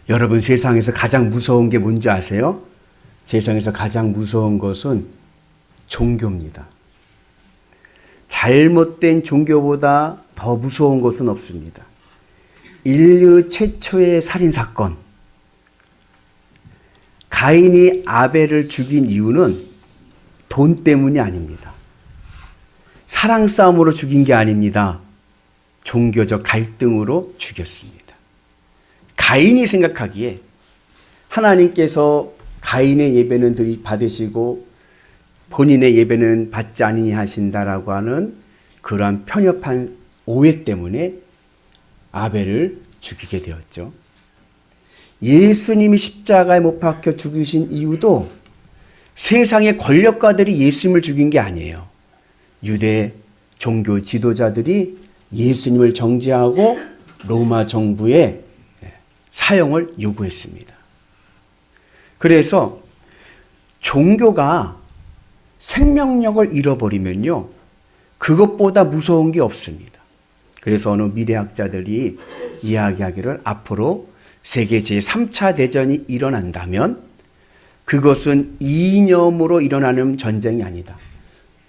여러분, 세상에서 가장 무서운 게 뭔지 아세요? 세상에서 가장 무서운 것은 종교입니다. 잘못된 종교보다 더 무서운 것은 없습니다. 인류 최초의 살인사건, 가인이 아벨을 죽인 이유는 돈 때문이 아닙니다. 사랑 싸움으로 죽인 게 아닙니다. 종교적 갈등으로 죽였습니다. 가인이 생각하기에 하나님께서 가인의 예배는 받으시고 본인의 예배는 받지 아니하신다라고 하는 그러한 편협한 오해 때문에 아벨을 죽이게 되었죠. 예수님이 십자가에 못 박혀 죽으신 이유도 세상의 권력가들이 예수님을 죽인 게 아니에요. 유대 종교 지도자들이 예수님을 정죄하고 로마 정부에 사형을 요구했습니다. 그래서 종교가 생명력을 잃어버리면요, 그것보다 무서운 게 없습니다. 그래서 어느 미래학자들이 이야기하기를 앞으로 세계 제3차 대전이 일어난다면 그것은 이념으로 일어나는 전쟁이 아니다.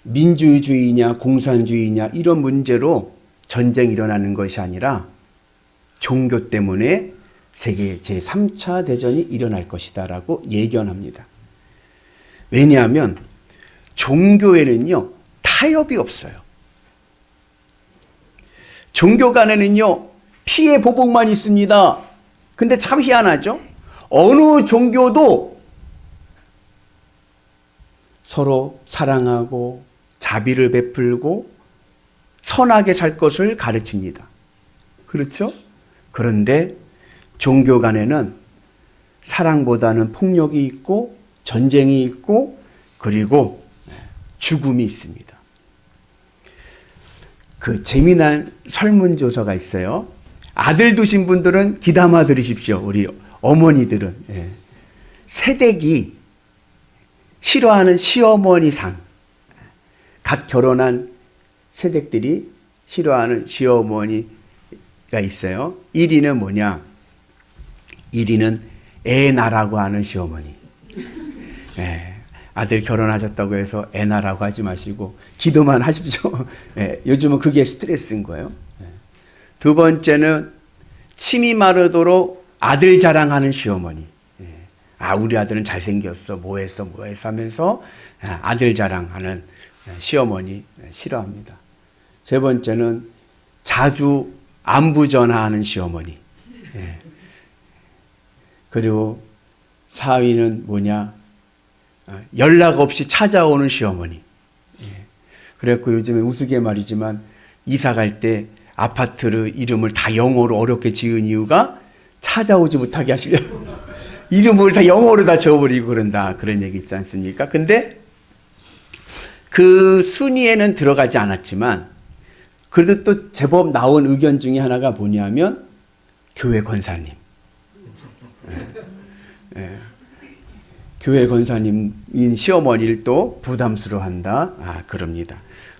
민주주의냐 공산주의냐 이런 문제로 전쟁이 일어나는 것이 아니라 종교 때문에 세계 제3차 대전이 일어날 것이다 라고 예견합니다. 왜냐하면 종교에는요, 타협이 없어요. 종교 간에는요, 피해 보복만 있습니다. 근데 참 희한하죠? 어느 종교도 서로 사랑하고 자비를 베풀고 선하게 살 것을 가르칩니다. 그렇죠? 그런데 종교 간에는 사랑보다는 폭력이 있고 전쟁이 있고 그리고 죽음이 있습니다. 그 재미난 설문조사가 있어요. 아들 두신 분들은 귀담아 들으십시오. 우리 어머니들은. 새댁이 싫어하는 시어머니상, 갓 결혼한 새댁들이 싫어하는 시어머니가 있어요. 1위는 뭐냐? 1위는 애나라고 하는 시어머니. 아들 결혼하셨다고 해서 애나라고 하지 마시고 기도만 하십시오. 요즘은 그게 스트레스인 거예요. 두 번째는 침이 마르도록 아들 자랑하는 시어머니. 우리 아들은 잘생겼어, 뭐했어 하면서 아들 자랑하는 시어머니 싫어합니다. 세 번째는 자주 안부 전화하는 시어머니. 그리고 4위는 뭐냐? 연락 없이 찾아오는 시어머니. 그래갖고 요즘에 우스갯말이지만 이사 갈 때 아파트를 이름을 다 영어로 어렵게 지은 이유가 찾아오지 못하게 하시려고 이름을 다 영어로 다 지어버리고 그런다, 그런 얘기 있지 않습니까? 근데 그 순위에는 들어가지 않았지만 그래도 또 제법 나온 의견 중에 하나가 뭐냐면 교회 권사님. 교회 권사님인 시어머니를 또 부담스러워한다. 그럽니다.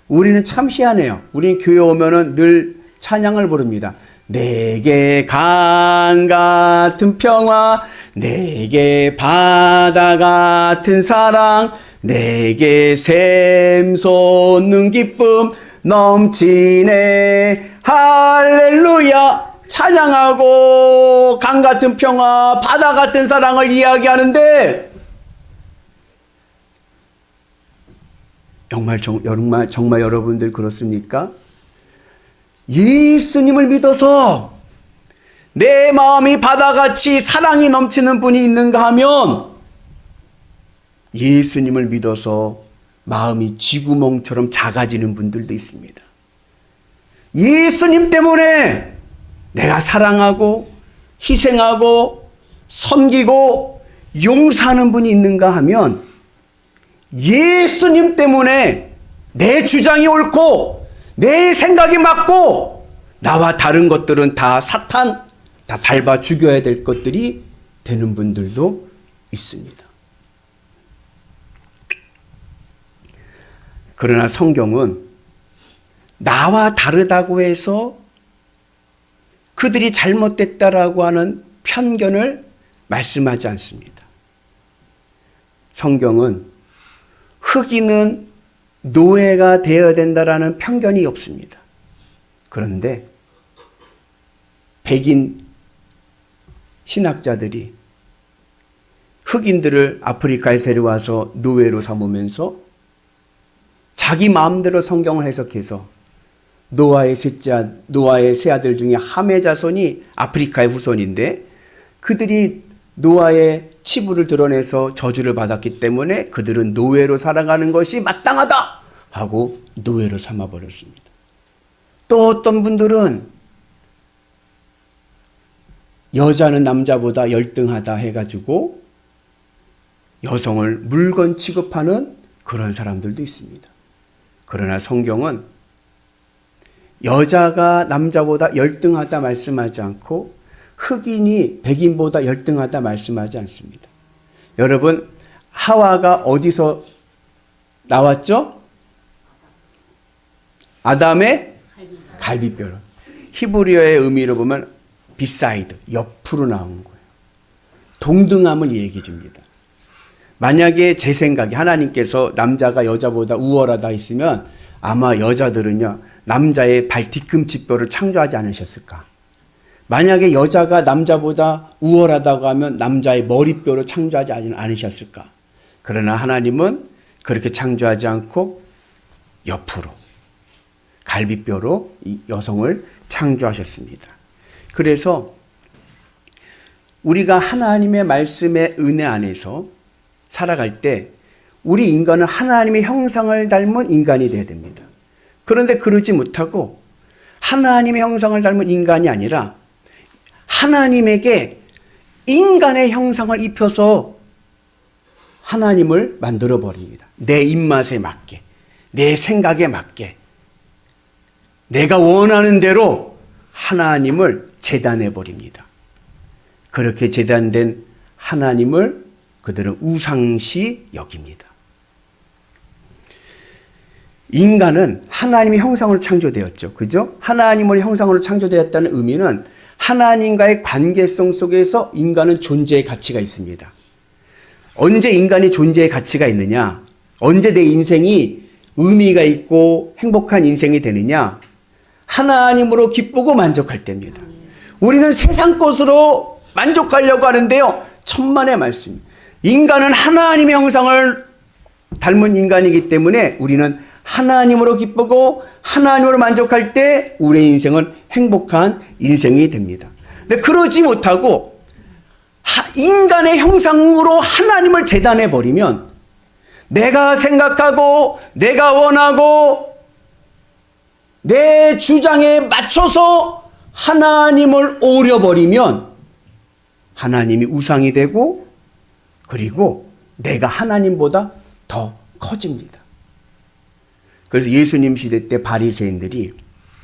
우리는 참 희한해요. 우리는 교회 오면은 늘 찬양을 부릅니다. 내게 강 같은 평화, 내게 바다 같은 사랑, 내게 샘솟는 기쁨 넘치네 할렐루야. 찬양하고 강 같은 평화, 바다 같은 사랑을 이야기하는데 정말 여러분들 그렇습니까? 예수님을 믿어서 내 마음이 바다같이 사랑이 넘치는 분이 있는가 하면 예수님을 믿어서 마음이 쥐구멍처럼 작아지는 분들도 있습니다. 예수님 때문에 내가 사랑하고 희생하고 섬기고 용서하는 분이 있는가 하면 예수님 때문에 내 주장이 옳고 내 생각이 맞고 나와 다른 것들은 다 사탄, 다 밟아 죽여야 될 것들이 되는 분들도 있습니다. 그러나 성경은 나와 다르다고 해서 그들이 잘못됐다라고 하는 편견을 말씀하지 않습니다. 성경은 흑인은 노예가 되어야 된다라는 편견이 없습니다. 그런데 백인 신학자들이 흑인들을 아프리카에 데려와서 노예로 삼으면서 자기 마음대로 성경을 해석해서 노아의 세 아들 중에 함의 자손이 아프리카의 후손인데 그들이 노아의 치부를 드러내서 저주를 받았기 때문에 그들은 노예로 살아가는 것이 마땅하다 하고 노예로 삼아버렸습니다. 또 어떤 분들은 여자는 남자보다 열등하다 해가지고 여성을 물건 취급하는 그런 사람들도 있습니다. 그러나 성경은 여자가 남자보다 열등하다 말씀하지 않고 흑인이 백인보다 열등하다 말씀하지 않습니다. 여러분, 하와가 어디서 나왔죠? 아담의 갈비뼈로. 히브리어의 의미로 보면 비사이드, 옆으로 나온 거예요. 동등함을 얘기해 줍니다. 만약에 제 생각에 하나님께서 남자가 여자보다 우월하다 했으면 아마 여자들은요, 남자의 발 뒤꿈치뼈를 창조하지 않으셨을까? 만약에 여자가 남자보다 우월하다고 하면 남자의 머리뼈를 창조하지 않으셨을까? 그러나 하나님은 그렇게 창조하지 않고 옆으로, 갈비뼈로 이 여성을 창조하셨습니다. 그래서 우리가 하나님의 말씀의 은혜 안에서 살아갈 때 우리 인간은 하나님의 형상을 닮은 인간이 되어야 됩니다. 그런데 그러지 못하고 하나님의 형상을 닮은 인간이 아니라 하나님에게 인간의 형상을 입혀서 하나님을 만들어 버립니다. 내 입맛에 맞게, 내 생각에 맞게, 내가 원하는 대로 하나님을 재단해 버립니다. 그렇게 재단된 하나님을 그들은 우상시 여깁니다. 인간은 하나님의 형상으로 창조되었죠. 그죠? 하나님의 형상으로 창조되었다는 의미는 하나님과의 관계성 속에서 인간은 존재의 가치가 있습니다. 언제 인간이 존재의 가치가 있느냐? 언제 내 인생이 의미가 있고 행복한 인생이 되느냐? 하나님으로 기쁘고 만족할 때입니다. 우리는 세상 것으로 만족하려고 하는데요. 천만의 말씀입니다. 인간은 하나님의 형상을 닮은 인간이기 때문에 우리는 하나님으로 기쁘고 하나님으로 만족할 때 우리의 인생은 행복한 인생이 됩니다. 근데 그러지 못하고 인간의 형상으로 하나님을 재단해 버리면 내가 생각하고 내가 원하고 내 주장에 맞춰서 하나님을 오려버리면 하나님이 우상이 되고 그리고 내가 하나님보다 더 커집니다. 그래서 예수님 시대 때 바리새인들이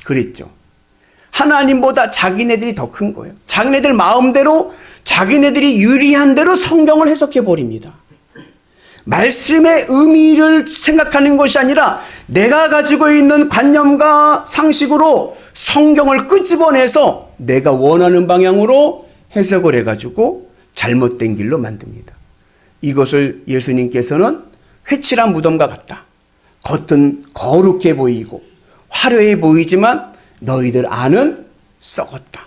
그랬죠. 하나님보다 자기네들이 더 큰 거예요. 자기네들 마음대로 자기네들이 유리한 대로 성경을 해석해 버립니다. 말씀의 의미를 생각하는 것이 아니라 내가 가지고 있는 관념과 상식으로 성경을 끄집어내서 내가 원하는 방향으로 해석을 해가지고 잘못된 길로 만듭니다. 이것을 예수님께서는 회칠한 무덤과 같다. 겉은 거룩해 보이고 화려해 보이지만 너희들 안은 썩었다.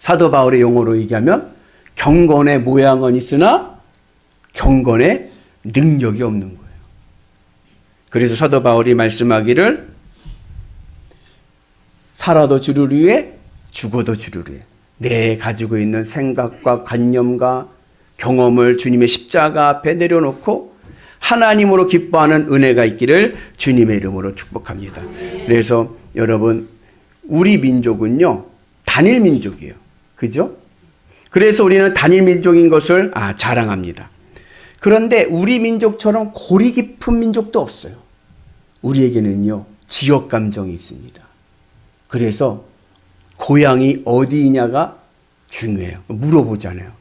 사도 바울의 용어로 얘기하면 경건의 모양은 있으나 경건의 능력이 없는 거예요. 그래서 사도 바울이 말씀하기를 살아도 주를 위해 죽어도 주를 위해 내 가지고 있는 생각과 관념과 경험을 주님의 십자가 앞에 내려놓고 하나님으로 기뻐하는 은혜가 있기를 주님의 이름으로 축복합니다. 그래서 여러분 우리 민족은요 단일 민족이에요. 그죠? 그래서 우리는 단일 민족인 것을 자랑합니다. 그런데 우리 민족처럼 골이 깊은 민족도 없어요. 우리에게는요 지역 감정이 있습니다. 그래서 고향이 어디냐가 중요해요. 물어보잖아요.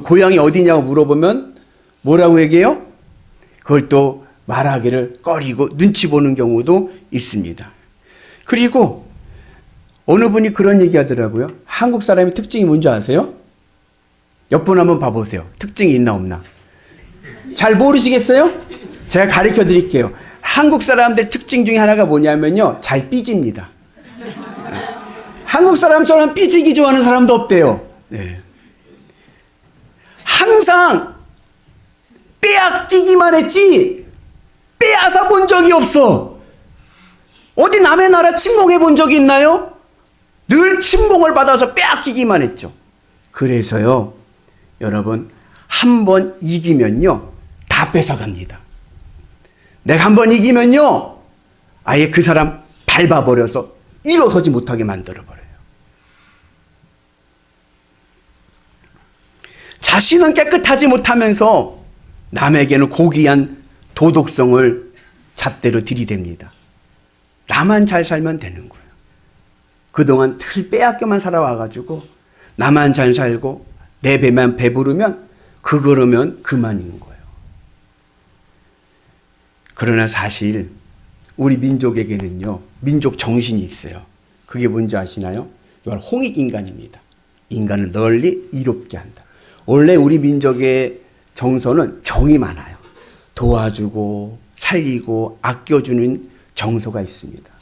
고향이 어디냐고 물어보면 뭐라고 얘기해요? 그걸 또 말하기를 꺼리고 눈치 보는 경우도 있습니다. 그리고 어느 분이 그런 얘기 하더라고요. 한국 사람의 특징이 뭔지 아세요? 옆분 한번 봐보세요. 특징이 있나 없나? 잘 모르시겠어요? 제가 가르쳐 드릴게요. 한국 사람들 특징 중에 하나가 뭐냐면요, 잘 삐집니다. 한국 사람처럼 삐지기 좋아하는 사람도 없대요. 네. 항상 빼앗기기만 했지 빼앗아 본 적이 없어. 어디 남의 나라 침공해 본 적이 있나요? 늘 침공을 받아서 빼앗기기만 했죠. 그래서요, 여러분, 한 번 이기면요 다 뺏어갑니다. 내가 한 번 이기면요 아예 그 사람 밟아버려서 일어서지 못하게 만들어버려요. 자신은 깨끗하지 못하면서 남에게는 고귀한 도덕성을 잣대로 들이댑니다. 나만 잘 살면 되는 거예요. 그동안 늘 빼앗겨만 살아와가지고 나만 잘 살고 내 배만 배부르면 그러면 그만인 거예요. 그러나 사실 우리 민족에게는요, 민족 정신이 있어요. 그게 뭔지 아시나요? 이건 홍익인간입니다. 인간을 널리 이롭게 한다. 원래 우리 민족의 정서는 정이 많아요. 도와주고 살리고 아껴주는 정서가 있습니다.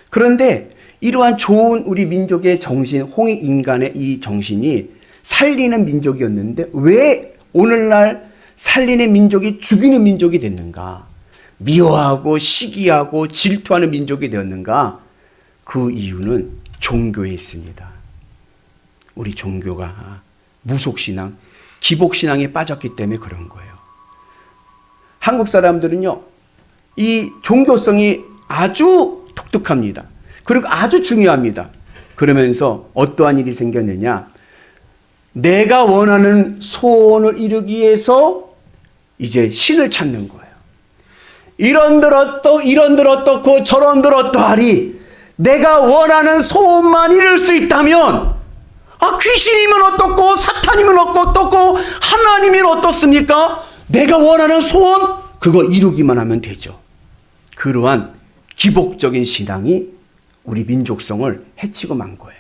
그런데 이러한 좋은 우리 민족의 정신, 홍익인간의 이 정신이 살리는 민족이었는데 왜 오늘날 살리는 민족이 죽이는 민족이 됐는가? 미워하고 시기하고 질투하는 민족이 되었는가? 그 이유는 종교에 있습니다. 우리 종교가 무속신앙, 기복신앙에 빠졌기 때문에 그런 거예요. 한국 사람들은요, 이 종교성이 아주 독특합니다. 그리고 아주 중요합니다. 그러면서 어떠한 일이 생겼느냐? 내가 원하는 소원을 이루기 위해서 이제 신을 찾는 거예요. 이런들 어떻고 저런들 어떠하리. 내가 원하는 소원만 이룰 수 있다면 귀신이면 어떻고 사탄이면 어떻고 하나님이면 어떻습니까? 내가 원하는 소원 그거 이루기만 하면 되죠. 그러한 기복적인 신앙이 우리 민족성을 해치고 만 거예요.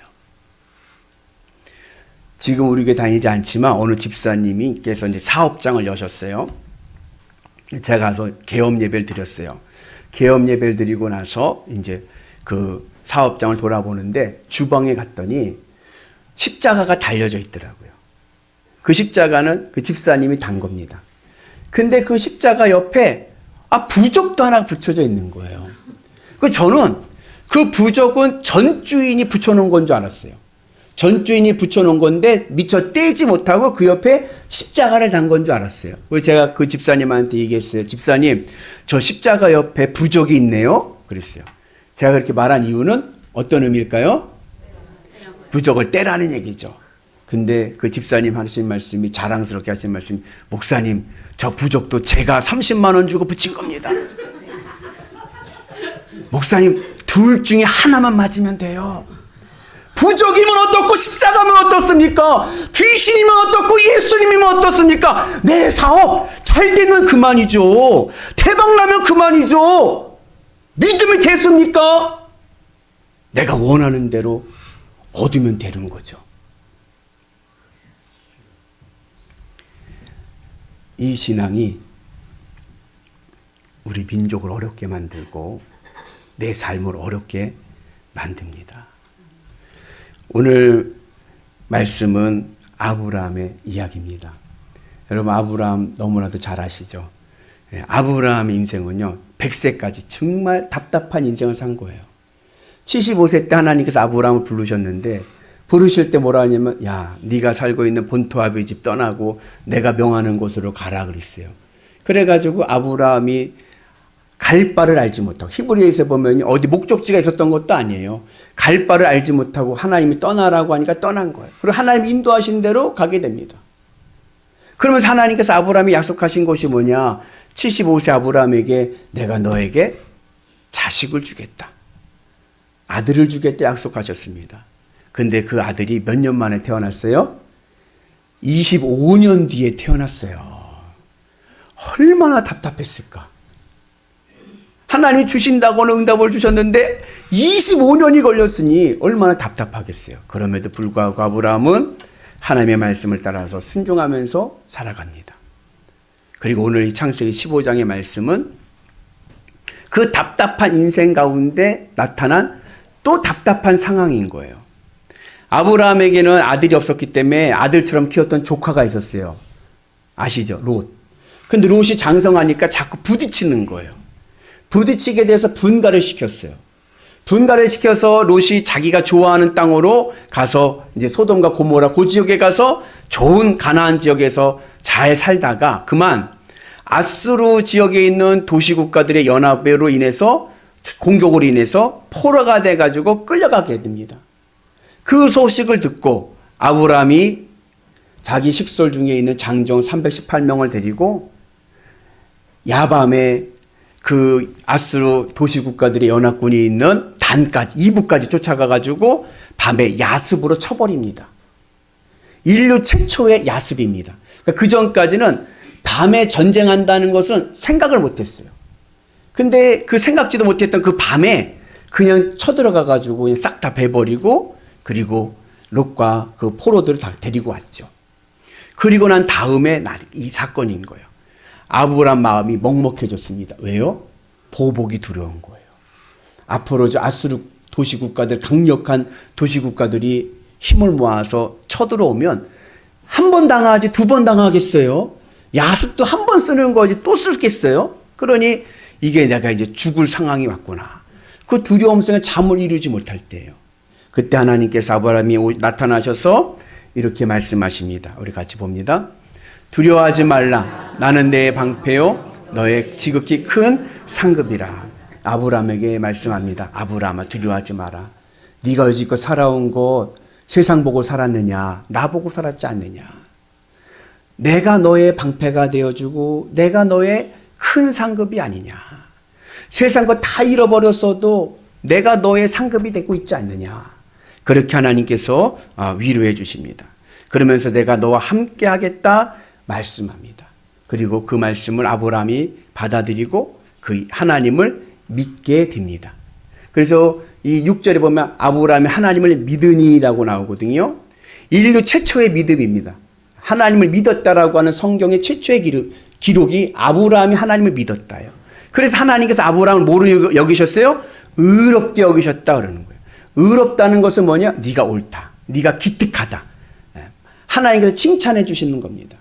지금 우리 교회 다니지 않지만 어느 집사님께서 이제 사업장을 여셨어요. 제가 가서 개업 예배를 드렸어요. 개업 예배를 드리고 나서 이제 그 사업장을 돌아보는데 주방에 갔더니 십자가가 달려져 있더라고요. 그 십자가는 그 집사님이 단 겁니다. 근데 그 십자가 옆에 부적도 하나 붙여져 있는 거예요. 저는 그 부적은 전 주인이 붙여놓은 건 줄 알았어요. 전 주인이 붙여놓은 건데 미처 떼지 못하고 그 옆에 십자가를 단 건 줄 알았어요. 그래서 제가 그 집사님한테 얘기했어요. 집사님, 저 십자가 옆에 부적이 있네요. 그랬어요. 제가 그렇게 말한 이유는 어떤 의미일까요? 부적을 떼라는 얘기죠. 근데 그 집사님 하신 말씀이, 자랑스럽게 하신 말씀이, 목사님, 저 부적도 제가 30만 원 주고 붙인 겁니다. 목사님, 둘 중에 하나만 맞으면 돼요. 부적이면 어떻고 십자가면 어떻습니까? 귀신이면 어떻고 예수님이면 어떻습니까? 내 사업 잘 되면 그만이죠. 대박 나면 그만이죠. 믿음이 됐습니까? 내가 원하는 대로 얻으면 되는 거죠. 이 신앙이 우리 민족을 어렵게 만들고 내 삶을 어렵게 만듭니다. 오늘 말씀은 아브라함의 이야기입니다. 여러분, 아브라함 너무나도 잘 아시죠? 아브라함의 인생은요, 100세까지 정말 답답한 인생을 산 거예요. 75세 때 하나님께서 아브라함을 부르셨는데, 부르실 때 뭐라 하냐면, 야, 네가 살고 있는 본토 아비 집 떠나고 내가 명하는 곳으로 가라 그랬어요. 그래가지고 아브라함이 갈 바를 알지 못하고, 히브리에서 보면 어디 목적지가 있었던 것도 아니에요. 갈 바를 알지 못하고 하나님이 떠나라고 하니까 떠난 거예요. 그리고 하나님 인도하신 대로 가게 됩니다. 그러면서 하나님께서 아브라함이 약속하신 것이 뭐냐? 75세 아브라함에게 내가 너에게 자식을 주겠다. 아들을 주겠다 약속하셨습니다. 근데 그 아들이 몇 년 만에 태어났어요? 25년 뒤에 태어났어요. 얼마나 답답했을까? 하나님이 주신다고는 응답을 주셨는데 25년이 걸렸으니 얼마나 답답하겠어요. 그럼에도 불구하고 아브라함은 하나님의 말씀을 따라서 순종하면서 살아갑니다. 그리고 오늘 이 창세기 15장의 말씀은 그 답답한 인생 가운데 나타난 또 답답한 상황인 거예요. 아브라함에게는 아들이 없었기 때문에 아들처럼 키웠던 조카가 있었어요. 아시죠? 롯. 근데 롯이 장성하니까 자꾸 부딪히는 거예요. 부딪히게 돼서 분가를 시켰어요. 분가를 시켜서 롯이 자기가 좋아하는 땅으로 가서 이제 소돔과 고모라 그 지역에 가서 좋은 가나안 지역에서 잘 살다가 그만 아수르 지역에 있는 도시국가들의 연합으로 인해서 공격으로 인해서 포로가 돼가지고 끌려가게 됩니다. 그 소식을 듣고 아브라함이 자기 식솔 중에 있는 장정 318명을 데리고 야밤에 그 아수르 도시국가들의 연합군이 있는 단까지 이북까지 쫓아가가지고 밤에 야습으로 쳐버립니다. 인류 최초의 야습입니다. 그러니까 그 전까지는 밤에 전쟁한다는 것은 생각을 못했어요. 근데 그 생각지도 못했던 그 밤에 그냥 쳐들어가가지고 그냥 싹 다 베버리고 그리고 롯과 그 포로들을 다 데리고 왔죠. 그리고 난 다음에 이 사건인 거예요. 아브라함 마음이 먹먹해졌습니다. 왜요? 보복이 두려운 거예요. 앞으로 저 아수르 도시국가들, 강력한 도시국가들이 힘을 모아서 쳐들어오면 한 번 당하지 두 번 당하겠어요? 야습도 한 번 쓰는 거지 또 쓰겠어요? 그러니 이게 내가 이제 죽을 상황이 왔구나. 그 두려움 속에 잠을 이루지 못할 때예요. 그때 하나님께서 아브라함이 나타나셔서 이렇게 말씀하십니다. 우리 같이 봅니다. 두려워하지 말라. 나는 내 방패요 너의 지극히 큰 상급이라. 아브라함에게 말씀합니다. 아브라함아 두려워하지 마라. 네가 여지껏 살아온 것 세상 보고 살았느냐? 나 보고 살았지 않느냐? 내가 너의 방패가 되어주고 내가 너의 큰 상급이 아니냐? 세상 거 다 잃어버렸어도 내가 너의 상급이 되고 있지 않느냐? 그렇게 하나님께서 위로해 주십니다. 그러면서 내가 너와 함께 하겠다 말씀합니다. 그리고 그 말씀을 아브라함이 받아들이고 그 하나님을 믿게 됩니다. 그래서 이 6절에 보면 아브라함이 하나님을 믿으니라고 나오거든요. 인류 최초의 믿음입니다. 하나님을 믿었다라고 하는 성경의 최초의 기록이 아브라함이 하나님을 믿었다요. 그래서 하나님께서 아브라함을 뭐로 여기셨어요? 의롭게 여기셨다 그러는 거예요. 의롭다는 것은 뭐냐? 네가 옳다. 네가 기특하다. 하나님께서 칭찬해 주시는 겁니다.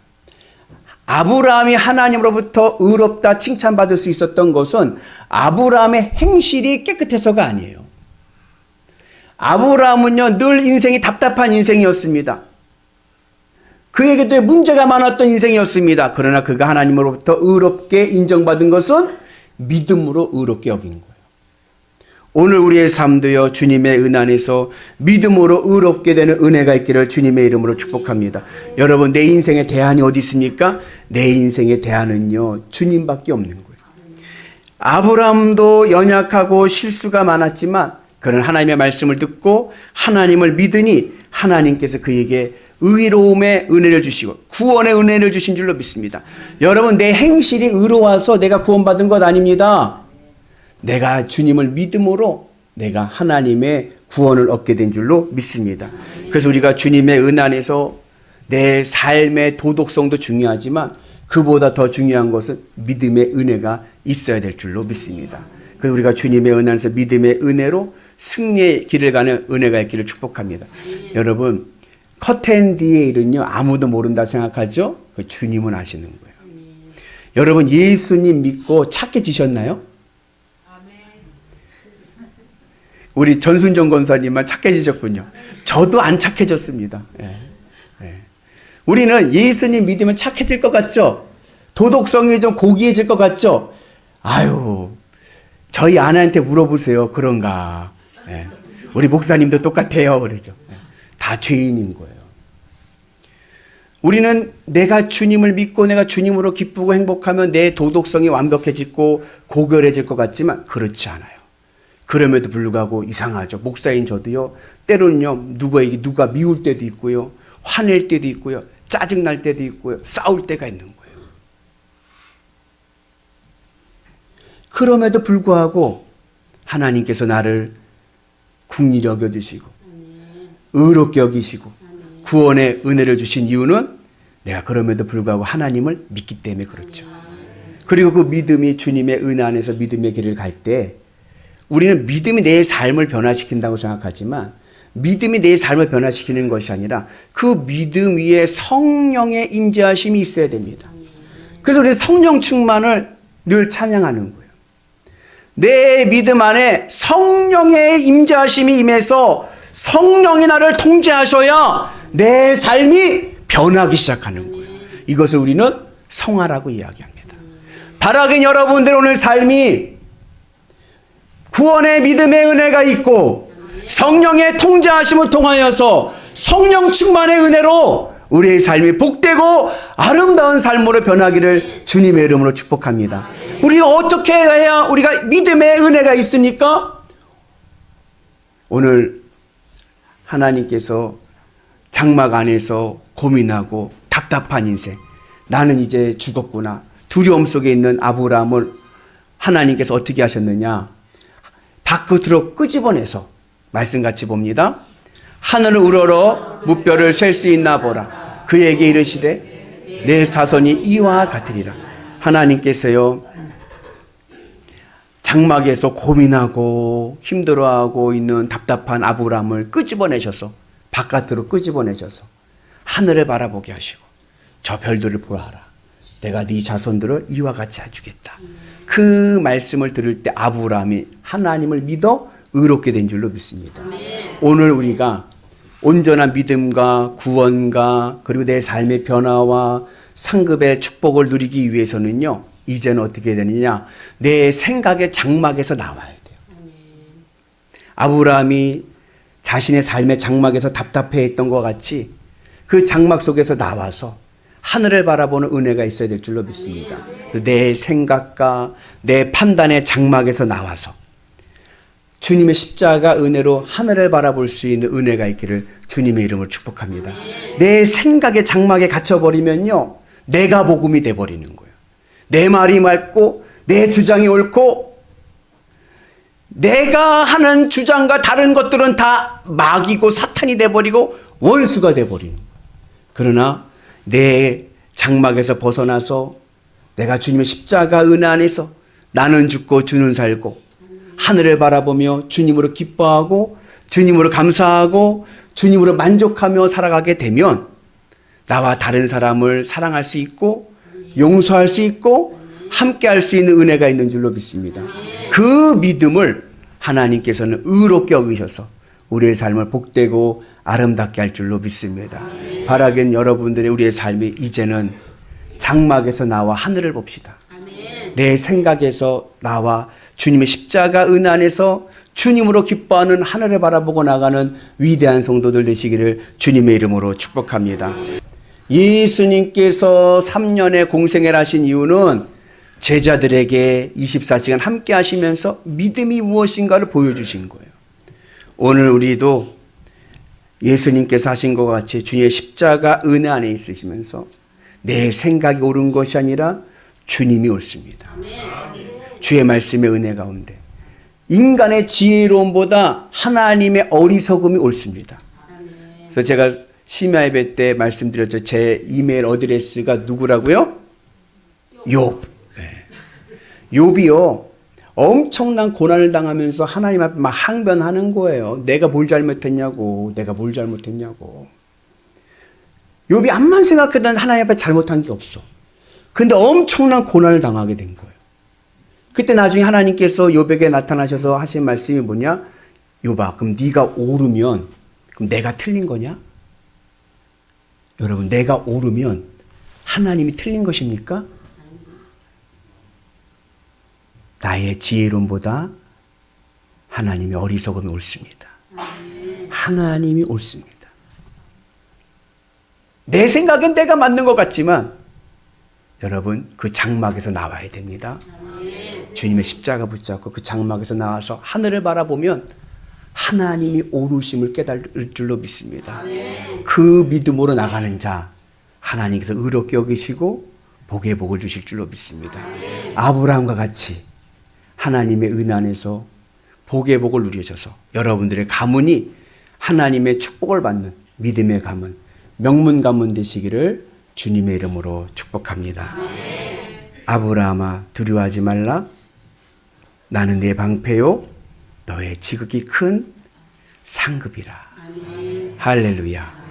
아브라함이 하나님으로부터 의롭다 칭찬받을 수 있었던 것은 아브라함의 행실이 깨끗해서가 아니에요. 아브라함은요 늘 인생이 답답한 인생이었습니다. 그에게도 문제가 많았던 인생이었습니다. 그러나 그가 하나님으로부터 의롭게 인정받은 것은 믿음으로 의롭게 여긴 거예요. 오늘 우리의 삶도요 주님의 은 안에서 믿음으로 의롭게 되는 은혜가 있기를 주님의 이름으로 축복합니다. 여러분 내 인생의 대안이 어디 있습니까? 내 인생의 대안은요 주님밖에 없는 거예요. 아브라함도 연약하고 실수가 많았지만 그는 하나님의 말씀을 듣고 하나님을 믿으니 하나님께서 그에게 의로움의 은혜를 주시고 구원의 은혜를 주신 줄로 믿습니다. 여러분 내 행실이 의로워서 내가 구원받은 것 아닙니다. 내가 주님을 믿음으로 내가 하나님의 구원을 얻게 된 줄로 믿습니다. 그래서 우리가 주님의 은 안에서 내 삶의 도덕성도 중요하지만 그보다 더 중요한 것은 믿음의 은혜가 있어야 될 줄로 믿습니다. 그래서 우리가 주님의 은 안에서 믿음의 은혜로 승리의 길을 가는 은혜가 있기를 축복합니다. 여러분 커튼 뒤의 일은요 아무도 모른다 생각하죠? 그 주님은 아시는 거예요. 여러분 예수님 믿고 착해지셨나요? 우리 전순정 권사님만 착해지셨군요. 저도 안 착해졌습니다. 우리는 예수님 믿으면 착해질 것 같죠? 도덕성이 좀 고귀해질 것 같죠? 아유, 저희 아내한테 물어보세요. 그런가? 우리 목사님도 똑같아요. 그러죠. 다 죄인인 거예요. 우리는 내가 주님을 믿고 내가 주님으로 기쁘고 행복하면 내 도덕성이 완벽해지고 고결해질 것 같지만 그렇지 않아요. 그럼에도 불구하고 이상하죠. 목사인 저도요. 때로는요. 누가 미울 때도 있고요. 화낼 때도 있고요. 짜증날 때도 있고요. 싸울 때가 있는 거예요. 그럼에도 불구하고 하나님께서 나를 긍휼히 여겨주시고 의롭게 여기시고 구원의 은혜를 주신 이유는 내가 그럼에도 불구하고 하나님을 믿기 때문에 그렇죠. 그리고 그 믿음이 주님의 은혜 안에서 믿음의 길을 갈 때 우리는 믿음이 내 삶을 변화시킨다고 생각하지만 믿음이 내 삶을 변화시키는 것이 아니라 그 믿음 위에 성령의 임재하심이 있어야 됩니다. 그래서 우리 성령 충만을 늘 찬양하는 거예요. 내 믿음 안에 성령의 임재하심이 임해서 성령이 나를 통제하셔야 내 삶이 변하기 시작하는 거예요. 이것을 우리는 성화라고 이야기합니다. 바라긴 여러분들 오늘 삶이 구원의 믿음의 은혜가 있고 성령의 통제하심을 통하여서 성령 충만의 은혜로 우리의 삶이 복되고 아름다운 삶으로 변하기를 주님의 이름으로 축복합니다. 우리가 어떻게 해야 우리가 믿음의 은혜가 있습니까? 오늘 하나님께서 장막 안에서 고민하고 답답한 인생, 나는 이제 죽었구나, 두려움 속에 있는 아브라함을 하나님께서 어떻게 하셨느냐? 밖으로 끄집어내서 말씀같이 봅니다. 하늘을 우러러 무뼈를 셀 수 있나 보라. 그에게 이르시되 내 자손이 이와 같으리라. 하나님께서요, 장막에서 고민하고 힘들어하고 있는 답답한 아브라함을 끄집어내셔서 바깥으로 끄집어내셔서 하늘을 바라보게 하시고 저 별들을 보아라. 내가 네 자손들을 이와 같이 해주겠다. 그 말씀을 들을 때 아브라함이 하나님을 믿어 의롭게 된 줄로 믿습니다. 오늘 우리가 온전한 믿음과 구원과 그리고 내 삶의 변화와 상급의 축복을 누리기 위해서는요, 이제는 어떻게 해야 되느냐? 내 생각의 장막에서 나와야 돼요. 아브라함이 자신의 삶의 장막에서 답답해했던 것 같이 그 장막 속에서 나와서 하늘을 바라보는 은혜가 있어야 될 줄로 믿습니다. 내 생각과 내 판단의 장막에서 나와서 주님의 십자가 은혜로 하늘을 바라볼 수 있는 은혜가 있기를 주님의 이름으로 축복합니다. 내 생각의 장막에 갇혀버리면요, 내가 복음이 돼버리는 거예요. 내 말이 맞고 내 주장이 옳고 내가 하는 주장과 다른 것들은 다 마귀고 사탄이 돼버리고 원수가 돼버리는 거예요. 그러나 내 장막에서 벗어나서 내가 주님의 십자가 은혜 안에서 나는 죽고 주는 살고 하늘을 바라보며 주님으로 기뻐하고 주님으로 감사하고 주님으로 만족하며 살아가게 되면 나와 다른 사람을 사랑할 수 있고 용서할 수 있고 함께 할 수 있는 은혜가 있는 줄로 믿습니다. 그 믿음을 하나님께서는 의롭게 여기셔서 우리의 삶을 복되고 아름답게 할 줄로 믿습니다. 바라긴 여러분들의 우리의 삶이 이제는 장막에서 나와 하늘을 봅시다. 내 생각에서 나와 주님의 십자가 은혜 안에서 주님으로 기뻐하는 하늘을 바라보고 나가는 위대한 성도들 되시기를 주님의 이름으로 축복합니다. 예수님께서 3년의 공생애를 하신 이유는 제자들에게 24시간 함께 하시면서 믿음이 무엇인가를 보여주신 거예요. 오늘 우리도 예수님께서 하신 것 같이 주님의 십자가 은혜 안에 있으시면서 내 생각이 옳은 것이 아니라 주님이 옳습니다. 주의 말씀의 은혜 가운데 인간의 지혜로움보다 하나님의 어리석음이 옳습니다. 그래서 제가 심야 예배 때 말씀드렸죠. 제 이메일 어드레스가 누구라고요? 욥. 욥이요, 엄청난 고난을 당하면서 하나님 앞에 막 항변하는 거예요. 내가 뭘 잘못했냐고, 내가 뭘 잘못했냐고. 욥이 암만 생각해도 하나님 앞에 잘못한 게 없어. 근데 엄청난 고난을 당하게 된 거예요. 그때 나중에 하나님께서 욥에게 나타나셔서 하신 말씀이 뭐냐? 욥아, 그럼 네가 옳으면 그럼 내가 틀린 거냐? 여러분, 내가 옳으면 하나님이 틀린 것입니까? 나의 지혜로움보다 하나님의 어리석음이 옳습니다. 하나님이 옳습니다. 내 생각은 내가 맞는 것 같지만 여러분, 그 장막에서 나와야 됩니다. 주님의 십자가 붙잡고 그 장막에서 나와서 하늘을 바라보면 하나님이 옳으심을 깨달을 줄로 믿습니다. 그 믿음으로 나가는 자 하나님께서 의롭게 여기시고 복의 복을 주실 줄로 믿습니다. 아브라함과 같이 하나님의 은혜 안에서 복의 복을 누려져서 여러분들의 가문이 하나님의 축복을 받는 믿음의 가문, 명문 가문 되시기를 주님의 이름으로 축복합니다. 아브라함아 두려워하지 말라. 나는 내 방패요 너의 지극히 큰 상급이라. 할렐루야.